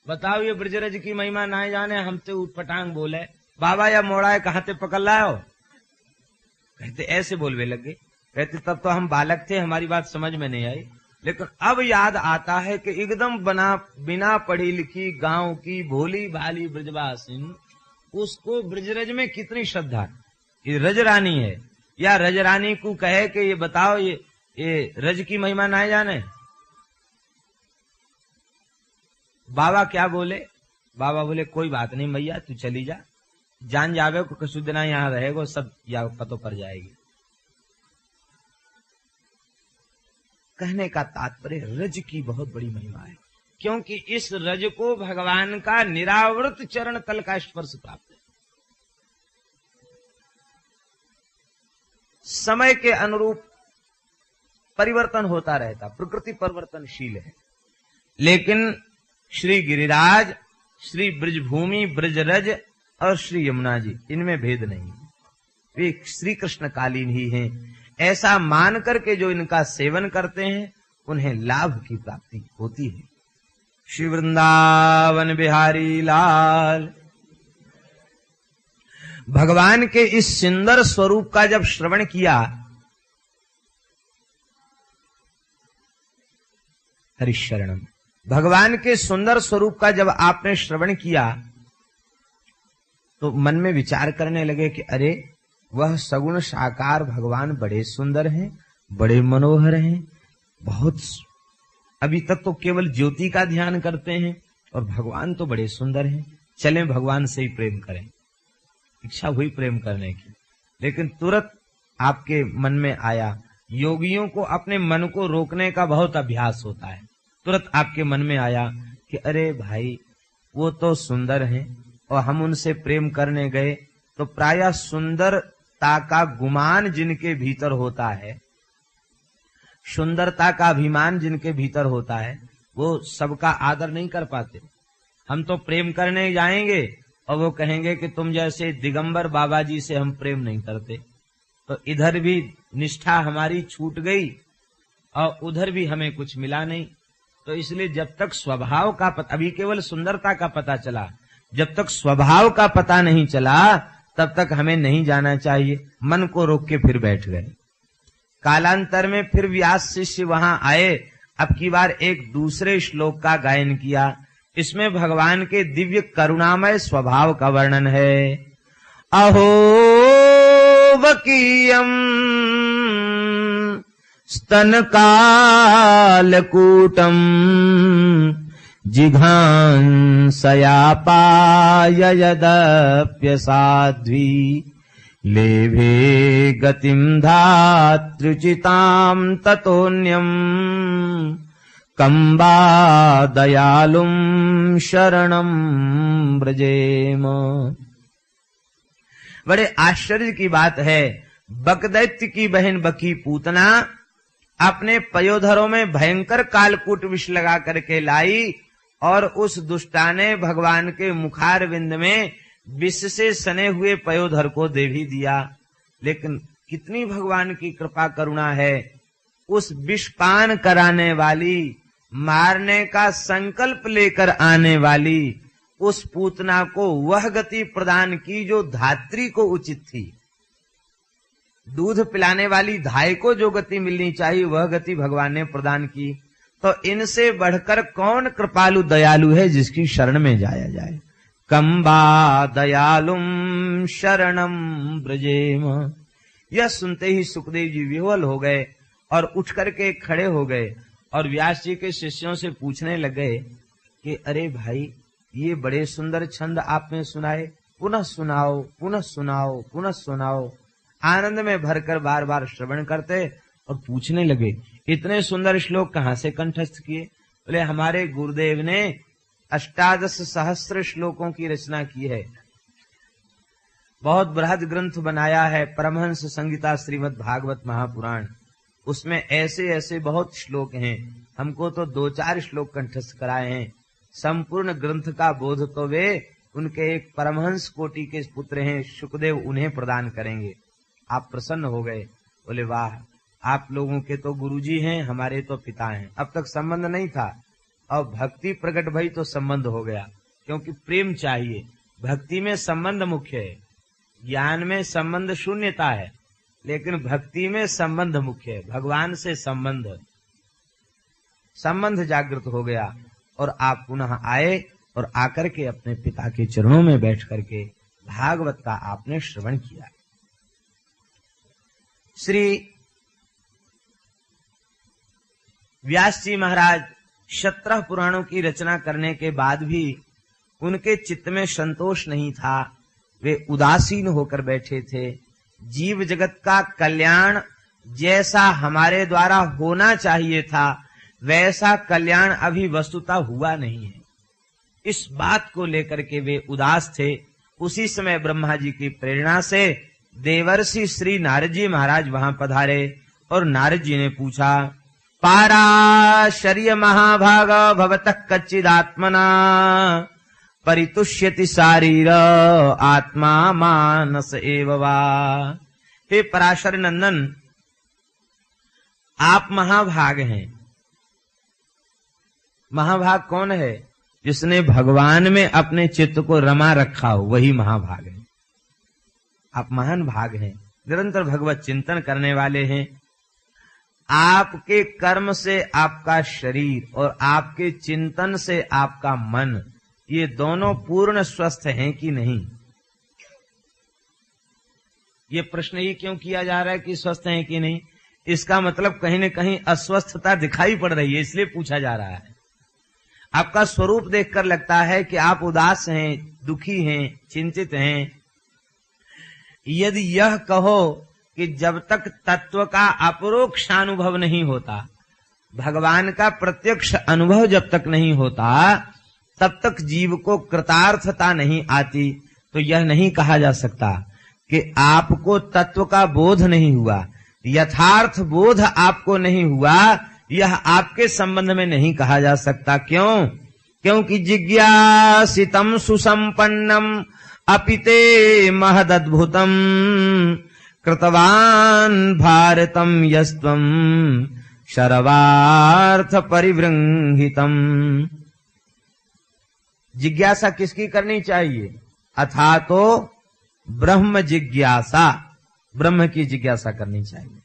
बताओ ये ब्रजरज की महिमा ना जाने, हम तो उठपटांग बोले बाबा या मोड़ा कहां ते पकड़ लाओ, कहते ऐसे बोलवे लगे। कहते तब तो हम बालक थे, हमारी बात समझ में नहीं आई, लेकिन अब याद आता है कि एकदम बिना पढ़ी लिखी गांव की भोली भाली ब्रजवासिन, उसको ब्रजरज में कितनी श्रद्धा। ये रजरानी है या रजरानी को कहे कि ये बताओ ये रज की महिमा ना जाने। बाबा क्या बोले? बाबा बोले कोई बात नहीं मैया तू चली जा, जान जावे को कसु दिना यहाँ रहेगा, सब या पतो पर जाएगी। कहने का तात्पर्य रज की बहुत बड़ी महिमा है, क्योंकि इस रज को भगवान का निरावृत चरण तल का स्पर्श प्राप्त है। समय के अनुरूप परिवर्तन होता रहता, प्रकृति परिवर्तनशील है, लेकिन श्री गिरिराज, श्री ब्रजभूमि, ब्रजरज और श्री यमुना जी, इनमें भेद नहीं, वे श्री कृष्ण कालीन ही हैं। ऐसा मान करके जो इनका सेवन करते हैं उन्हें लाभ की प्राप्ति होती है। श्री वृंदावन बिहारी लाल। भगवान के इस सुंदर स्वरूप का जब श्रवण किया, हरिशरणम, भगवान के सुंदर स्वरूप का जब आपने श्रवण किया तो मन में विचार करने लगे कि अरे वह सगुण साकार भगवान बड़े सुंदर हैं, बड़े मनोहर हैं, बहुत अभी तक तो केवल ज्योति का ध्यान करते हैं और भगवान तो बड़े सुंदर हैं, चलें भगवान से ही प्रेम करें। इच्छा हुई प्रेम करने की, लेकिन तुरंत आपके मन में आया, योगियों को अपने मन को रोकने का बहुत अभ्यास होता है, तुरंत आपके मन में आया कि अरे भाई वो तो सुंदर हैं और हम उनसे प्रेम करने गए तो प्रायः सुंदरता का गुमान जिनके भीतर होता है, सुंदरता का अभिमान जिनके भीतर होता है, वो सबका आदर नहीं कर पाते। हम तो प्रेम करने जाएंगे और वो कहेंगे कि तुम जैसे दिगंबर बाबा जी से हम प्रेम नहीं करते, तो इधर भी निष्ठा हमारी छूट गई और उधर भी हमें कुछ मिला नहीं। तो इसलिए जब तक स्वभाव का पता, अभी केवल सुंदरता का पता चला, जब तक स्वभाव का पता नहीं चला तब तक हमें नहीं जाना चाहिए। मन को रोक के फिर बैठ गए। कालांतर में फिर व्यास शिष्य वहां आए, अब की बार एक दूसरे श्लोक का गायन किया। इसमें भगवान के दिव्य करुणामय स्वभाव का वर्णन है। अहो वकीयम स्तन कालकूटम जिघांसया पाययदप्य साध्वी लेभे गतिम धातृचिताम ततोन्यम कंबा दयालुम शरणम ब्रजेम। बड़े आश्चर्य की बात है, बकदैत्य की बहन बकी पूतना अपने पयोधरों में भयंकर कालकूट विष लगा करके लाई और उस दुष्टा ने भगवान के मुखारविंद में विष से सने हुए पयोधर को दे भी दिया। लेकिन कितनी भगवान की कृपा करुणा है, उस विषपान कराने वाली, मारने का संकल्प लेकर आने वाली उस पूतना को वह गति प्रदान की जो धात्री को उचित थी। दूध पिलाने वाली धाय को जो गति मिलनी चाहिए वह गति भगवान ने प्रदान की। तो इनसे बढ़कर कौन कृपालु दयालु है जिसकी शरण में जाया जाए। कंबा दयालुम शरणम ब्रजेम। यह सुनते ही सुखदेव जी विह्वल हो गए और उठ करके खड़े हो गए और व्यास जी के शिष्यों से पूछने लगे कि अरे भाई, ये बड़े सुंदर छंद आपने सुनाए, पुनः सुनाओ, पुनः सुनाओ, पुनः सुनाओ। आनंद में भरकर बार बार श्रवण करते और पूछने लगे, इतने सुंदर श्लोक कहाँ से कंठस्थ किए? बोले, हमारे गुरुदेव ने 18 सहस्त्र श्लोकों की रचना की है, बहुत बृहद ग्रंथ बनाया है, परमहंस संहिता श्रीमद् भागवत महापुराण। उसमें ऐसे ऐसे बहुत श्लोक हैं, हमको तो 2-4 श्लोक कंठस्थ कराए हैं। संपूर्ण ग्रंथ का बोध तो वे उनके एक परमहंस कोटि के पुत्र हैं, शुकदेव उन्हें प्रदान करेंगे। आप प्रसन्न हो गए, बोले वाह, आप लोगों के तो गुरुजी हैं, हमारे तो पिता हैं। अब तक संबंध नहीं था, और भक्ति प्रकट भई तो संबंध हो गया, क्योंकि प्रेम चाहिए। भक्ति में संबंध मुख्य है, ज्ञान में संबंध शून्यता है, लेकिन भक्ति में संबंध मुख्य है। भगवान से संबंध जागृत हो गया और आप पुनः आए और आकर के अपने पिता के चरणों में बैठ करके भागवत का आपने श्रवण किया। श्री व्यास जी महाराज 17 पुराणों की रचना करने के बाद भी उनके चित्त में संतोष नहीं था, वे उदासीन होकर बैठे थे। जीव जगत का कल्याण जैसा हमारे द्वारा होना चाहिए था, वैसा कल्याण अभी वस्तुतः हुआ नहीं है। इस बात को लेकर के वे उदास थे। उसी समय ब्रह्मा जी की प्रेरणा से देवर्षि श्री नारद जी महाराज वहां पधारे और नारद जी ने पूछा, पाराशर्य महाभाग भवतः कच्चिदात्मना परितुष्यति शारीर आत्मा मानस एव वा। हे पराशर नंदन, आप महाभाग हैं। महाभाग कौन है? जिसने भगवान में अपने चित्त को रमा रखा हो, वही महाभाग है। आप महान भाग हैं, निरंतर भगवत चिंतन करने वाले हैं। आपके कर्म से आपका शरीर और आपके चिंतन से आपका मन, ये दोनों पूर्ण स्वस्थ हैं कि नहीं? ये प्रश्न ही क्यों किया जा रहा है कि स्वस्थ हैं कि नहीं? इसका मतलब कहीं न कहीं अस्वस्थता दिखाई पड़ रही है, इसलिए पूछा जा रहा है। आपका स्वरूप देखकर लगता है कि आप उदास हैं, दुखी हैं, चिंतित हैं। यदि यह कहो कि जब तक तत्व का अपरोक्ष अनुभव नहीं होता, भगवान का प्रत्यक्ष अनुभव जब तक नहीं होता, तब तक जीव को कृतार्थता नहीं आती, तो यह नहीं कहा जा सकता कि आपको तत्व का बोध नहीं हुआ, यथार्थ बोध आपको नहीं हुआ। यह आपके संबंध में नहीं कहा जा सकता। क्यों? क्योंकि जिज्ञासितम सुसंपन्नम अपिते महदद्भुतम कृतवान भारतम यस्त्वम शरवार्थ परिवृंहितम। जिज्ञासा किसकी करनी चाहिए? अथा तो ब्रह्म जिज्ञासा, ब्रह्म की जिज्ञासा करनी चाहिए।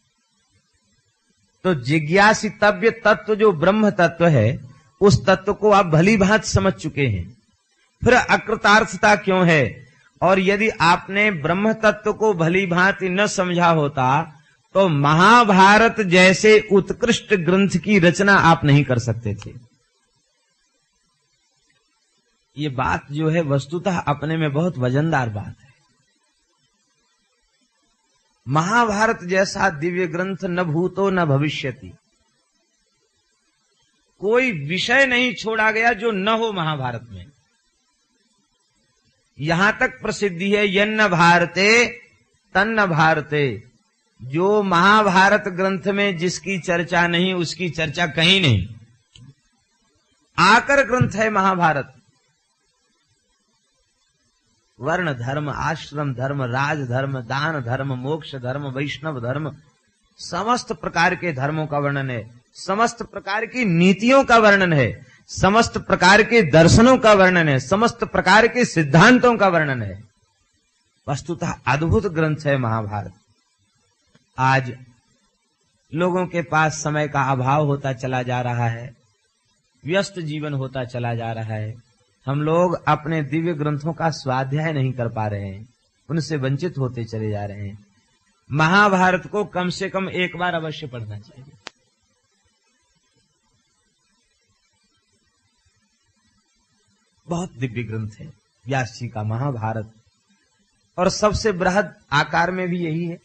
तो जिज्ञासितव्य तत्व जो ब्रह्म तत्व है, उस तत्व को आप भली भांति समझ चुके हैं, फिर अकृतार्थता क्यों है? और यदि आपने ब्रह्म तत्व को भली भांति न समझा होता, तो महाभारत जैसे उत्कृष्ट ग्रंथ की रचना आप नहीं कर सकते थे। ये बात जो है वस्तुतः अपने में बहुत वजनदार बात है। महाभारत जैसा दिव्य ग्रंथ न भूतो न भविष्यति, कोई विषय नहीं छोड़ा गया जो न हो महाभारत में। यहां तक प्रसिद्धि है, यन्न भारते तन्न भारते। जो महाभारत ग्रंथ में जिसकी चर्चा नहीं, उसकी चर्चा कहीं नहीं। आकर ग्रंथ है महाभारत। वर्ण धर्म, आश्रम धर्म, राज धर्म, दान धर्म, मोक्ष धर्म, वैष्णव धर्म, समस्त प्रकार के धर्मों का वर्णन है, समस्त प्रकार की नीतियों का वर्णन है, समस्त प्रकार के दर्शनों का वर्णन है, समस्त प्रकार के सिद्धांतों का वर्णन है। वस्तुतः अद्भुत ग्रंथ है महाभारत। आज लोगों के पास समय का अभाव होता चला जा रहा है, व्यस्त जीवन होता चला जा रहा है। हम लोग अपने दिव्य ग्रंथों का स्वाध्याय नहीं कर पा रहे हैं, उनसे वंचित होते चले जा रहे हैं। महाभारत को कम से कम एक बार अवश्य पढ़ना चाहिए। बहुत दिव्य ग्रंथ है व्यास जी का महाभारत, और सबसे बृहद आकार में भी यही है।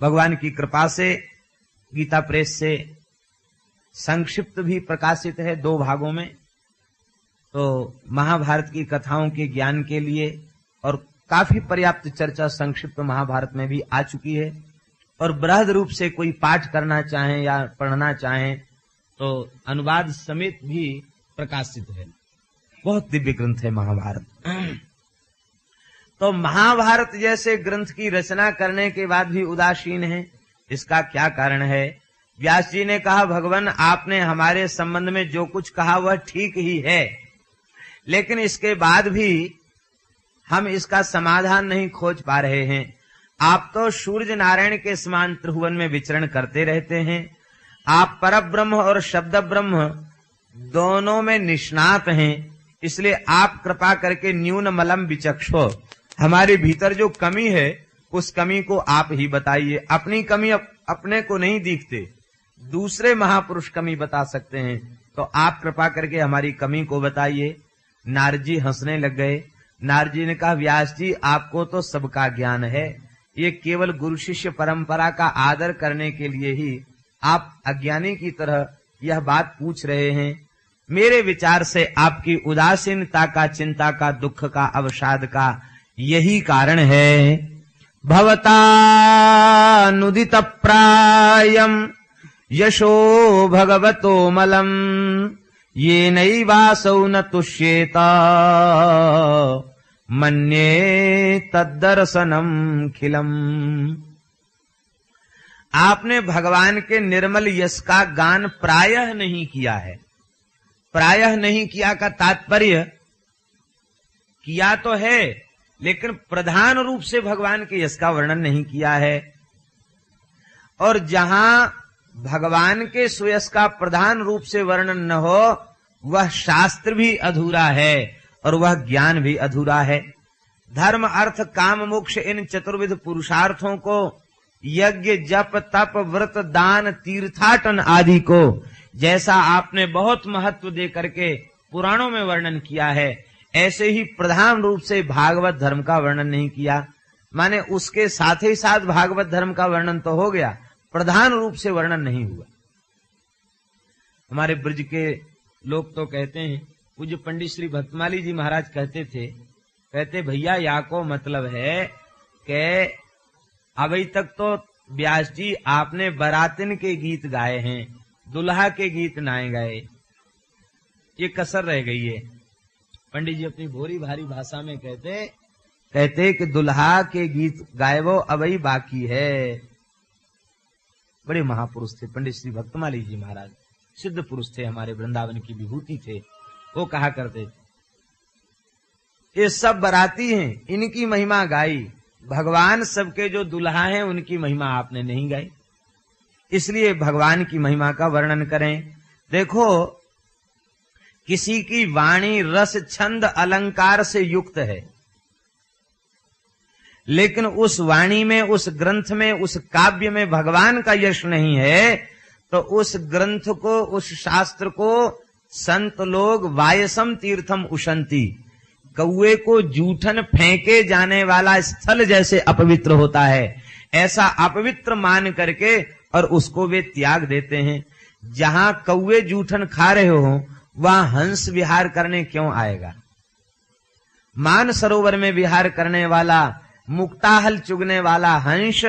भगवान की कृपा से गीता प्रेस से संक्षिप्त भी प्रकाशित है 2 भागों में। तो महाभारत की कथाओं के ज्ञान के लिए और काफी पर्याप्त चर्चा संक्षिप्त महाभारत में भी आ चुकी है, और बृहद रूप से कोई पाठ करना चाहे या पढ़ना चाहे तो अनुवाद समेत भी प्रकाशित है। बहुत दिव्य ग्रंथ है महाभारत। तो महाभारत जैसे ग्रंथ की रचना करने के बाद भी उदासीन है, इसका क्या कारण है? व्यास जी ने कहा, भगवान आपने हमारे संबंध में जो कुछ कहा वह ठीक ही है, लेकिन इसके बाद भी हम इसका समाधान नहीं खोज पा रहे हैं। आप तो सूर्य नारायण के समान त्रिभुवन में विचरण करते रहते हैं। आप परब्रह्म और शब्द ब्रह्म दोनों में निष्णात हैं, इसलिए आप कृपा करके न्यून मलम विचक्षो, हमारे भीतर जो कमी है उस कमी को आप ही बताइए। अपनी कमी अपने को नहीं दिखते, दूसरे महापुरुष कमी बता सकते हैं, तो आप कृपा करके हमारी कमी को बताइए। नारद जी हंसने लग गए। नारद जी ने कहा, व्यास जी आपको तो सबका ज्ञान है, ये केवल गुरु शिष्य परंपरा का आदर करने के लिए ही आप अज्ञानी की तरह यह बात पूछ रहे हैं। मेरे विचार से आपकी उदासीनता का, चिंता का, दुख का, अवसाद का यही कारण है। भवता नुदित प्रायम यशो भगवतो मलम ये नैवासौ न तुष्येत मन्ये तद्दर्शनम खिलम। आपने भगवान के निर्मल यश का गान प्रायः नहीं किया है। प्रायः नहीं किया का तात्पर्य, किया तो है लेकिन प्रधान रूप से भगवान के यश का वर्णन नहीं किया है। और जहां भगवान के सुयश का प्रधान रूप से वर्णन न हो, वह शास्त्र भी अधूरा है और वह ज्ञान भी अधूरा है। धर्म अर्थ काम मोक्ष इन चतुर्विध पुरुषार्थों को, यज्ञ जप तप व्रत दान तीर्थाटन आदि को जैसा आपने बहुत महत्व दे करके पुराणों में वर्णन किया है, ऐसे ही प्रधान रूप से भागवत धर्म का वर्णन नहीं किया। माने उसके साथ ही साथ भागवत धर्म का वर्णन तो हो गया, प्रधान रूप से वर्णन नहीं हुआ। हमारे ब्रज के लोग तो कहते हैं, पूज्य पंडित श्री भक्तमाली जी महाराज कहते थे, कहते भैया या को मतलब है कि अभी तक तो व्यास जी आपने बरातिन के गीत गाए हैं, दुल्हा के गीत नाए गए, ये कसर रह गई है। पंडित जी अपनी भोरी भारी भाषा में कहते कि दुल्हा के गीत गायबो अभी बाकी है। बड़े महापुरुष थे पंडित श्री भक्तमाली जी महाराज, सिद्ध पुरुष थे, हमारे वृंदावन की विभूति थे। वो कहा करते थे, ये सब बराती हैं, इनकी महिमा गाई, भगवान सबके जो दुल्हा हैं उनकी महिमा आपने नहीं गाई, इसलिए भगवान की महिमा का वर्णन करें। देखो, किसी की वाणी रस छंद अलंकार से युक्त है, लेकिन उस वाणी में, उस ग्रंथ में, उस काव्य में भगवान का यश नहीं है, तो उस ग्रंथ को, उस शास्त्र को संत लोग वायसम तीर्थम उशंति, कौए को जूठन फेंके जाने वाला स्थल जैसे अपवित्र होता है, ऐसा अपवित्र मान करके और उसको वे त्याग देते हैं। जहां कौए जूठन खा रहे हो वहां हंस विहार करने क्यों आएगा? मान सरोवर में विहार करने वाला, मुक्ताहल चुगने वाला हंस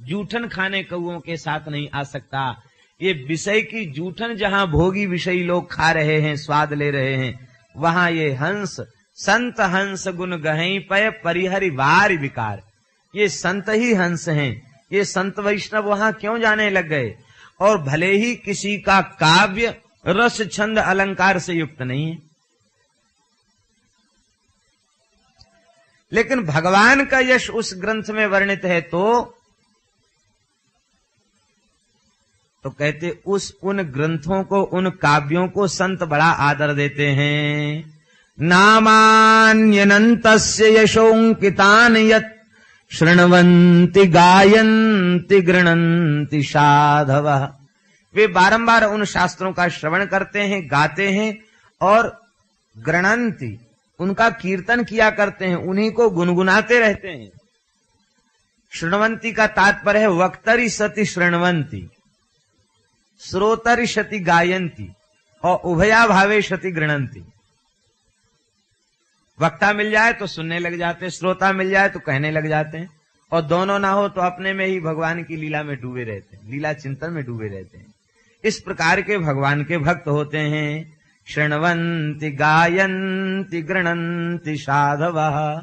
जूठन खाने कौओं के साथ नहीं आ सकता। ये विषय की जूठन जहां भोगी विषयी लोग खा रहे हैं, स्वाद ले रहे हैं, वहां ये हंस, संत हंस गुण गहई पय परिहरि वार विकार, ये संत ही हंस हैं। ये संत वैष्णव वहां क्यों जाने लग गए? और भले ही किसी का काव्य रस छंद अलंकार से युक्त नहीं है, लेकिन भगवान का यश उस ग्रंथ में वर्णित है, तो तो कहते उन ग्रंथों को, उन काव्यों को संत बड़ा आदर देते हैं। नामान्यनन्तस्य यशोंकितान यत् शृण्वन्ति गायन्ति गृणन्ति साधवः। वे बारंबार उन शास्त्रों का श्रवण करते हैं, गाते हैं और गृणन्ति, उनका कीर्तन किया करते हैं, उन्हीं को गुनगुनाते रहते हैं। शृण्वन्ति का तात्पर्य है वक्तरि सति शृण्वन्ति, श्रोतरि सति गायन्ति और उभया भावे सति गृणन्ति। वक्ता मिल जाए तो सुनने लग जाते हैं, श्रोता मिल जाए तो कहने लग जाते हैं, और दोनों ना हो तो अपने में ही भगवान की लीला में डूबे रहते हैं, लीला चिंतन में डूबे रहते हैं। इस प्रकार के भगवान के भक्त होते हैं। शृण्वन्ति गायन्ति गृणन्ति साधवः।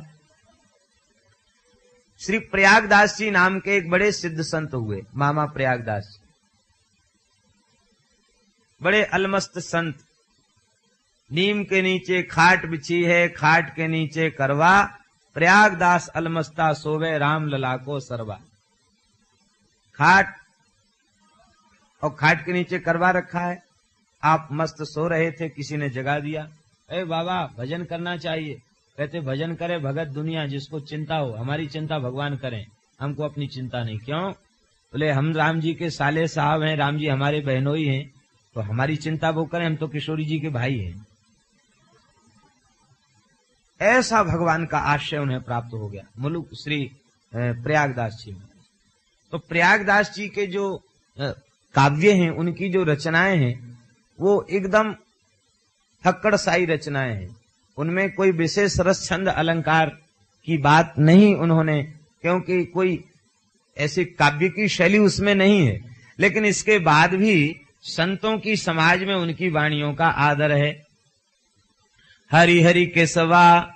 श्री प्रयागदास जी नाम के एक बड़े सिद्ध संत हुए, मामा प्रयागदास, बड़े अलमस्त संत। नीम के नीचे खाट बिछी है, खाट के नीचे करवा, प्रयागदास अलमस्ता सोवे राम लला को सरवा। खाट और खाट के नीचे करवा रखा है, आप मस्त सो रहे थे, किसी ने जगा दिया, ए बाबा भजन करना चाहिए। कहते भजन करे भगत दुनिया, जिसको चिंता हो, हमारी चिंता भगवान करें, हमको अपनी चिंता नहीं। क्यों? बोले हम राम जी के साले साहब हैं, राम जी हमारे बहनोई हैं, तो हमारी चिंता वो करें, हम तो किशोरी जी के भाई हैं। ऐसा भगवान का आश्रय उन्हें प्राप्त हो गया मुलुक श्री प्रयागदास जी में। तो प्रयागदास जी के जो काव्य हैं, उनकी जो रचनाएं हैं, वो एकदम थक्कड़साई रचनाएं हैं। उनमें कोई विशेष रस छंद अलंकार की बात नहीं उन्होंने, क्योंकि कोई ऐसी काव्य की शैली उसमें नहीं है। लेकिन इसके बाद भी संतों की समाज में उनकी वाणियों का आदर है। हरि हरि केसवा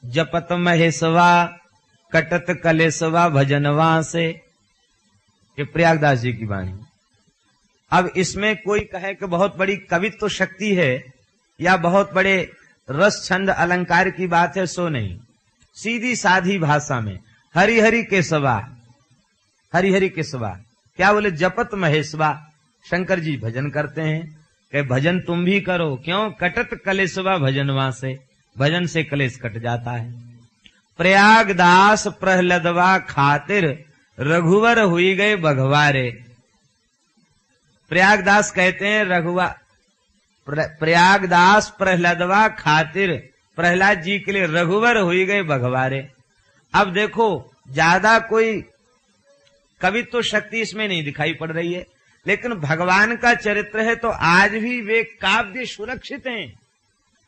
जपत महेशवा कटत कलेसवा भजनवा से, ये प्रयागदास जी की वाणी। अब इसमें कोई कहे कि बहुत बड़ी कवित्व शक्ति है या बहुत बड़े रस छंद अलंकार की बात है, सो नहीं। सीधी साधी भाषा में हरि हरि केसवा, हरि हरि केसवा क्या बोले? जपत महेशवा, शंकर जी भजन करते हैं कि भजन तुम भी करो। क्यों? कटत कलेशवा भजनवा से, भजन से कलेश कट जाता है। प्रयागदास प्रहलदवा खातिर रघुवर हुई गए भगवारे। प्रयागदास कहते हैं प्रयागदास प्रहलदवा खातिर, प्रहलाद जी के लिए रघुवर हुई गए भगवारे। अब देखो ज्यादा कोई कवित्व शक्ति इसमें नहीं दिखाई पड़ रही है, लेकिन भगवान का चरित्र है तो आज भी वे काव्य सुरक्षित हैं,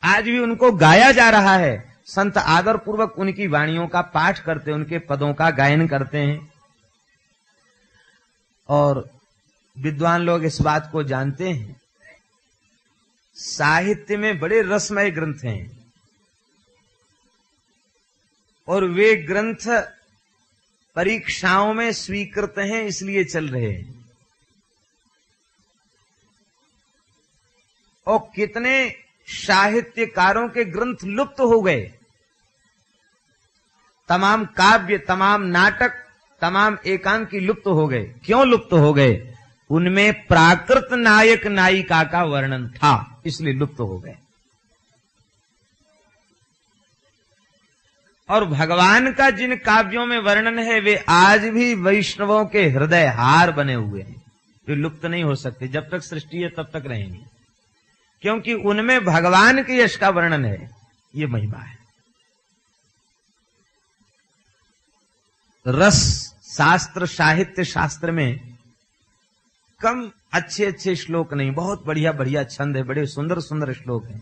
आज भी उनको गाया जा रहा है। संत आदर पूर्वक उनकी वाणियों का पाठ करते, उनके पदों का गायन करते हैं। और विद्वान लोग इस बात को जानते हैं, साहित्य में बड़े रसमय ग्रंथ हैं और वे ग्रंथ परीक्षाओं में स्वीकृत हैं, इसलिए चल रहे हैं। और कितने साहित्यकारों के ग्रंथ लुप्त हो गए, तमाम काव्य, तमाम नाटक, तमाम एकांकी लुप्त हो गए। क्यों लुप्त हो गए? उनमें प्राकृत नायक नायिका का वर्णन था, इसलिए लुप्त हो गए। और भगवान का जिन काव्यों में वर्णन है वे आज भी वैष्णवों के हृदय हार बने हुए हैं, वे लुप्त नहीं हो सकते। जब तक सृष्टि है तब तक रहेंगे, क्योंकि उनमें भगवान के यश का वर्णन है, ये महिमा है। रस शास्त्र, साहित्य शास्त्र में कम अच्छे अच्छे श्लोक नहीं, बहुत बढ़िया बढ़िया छंद है, बड़े सुंदर सुंदर श्लोक हैं।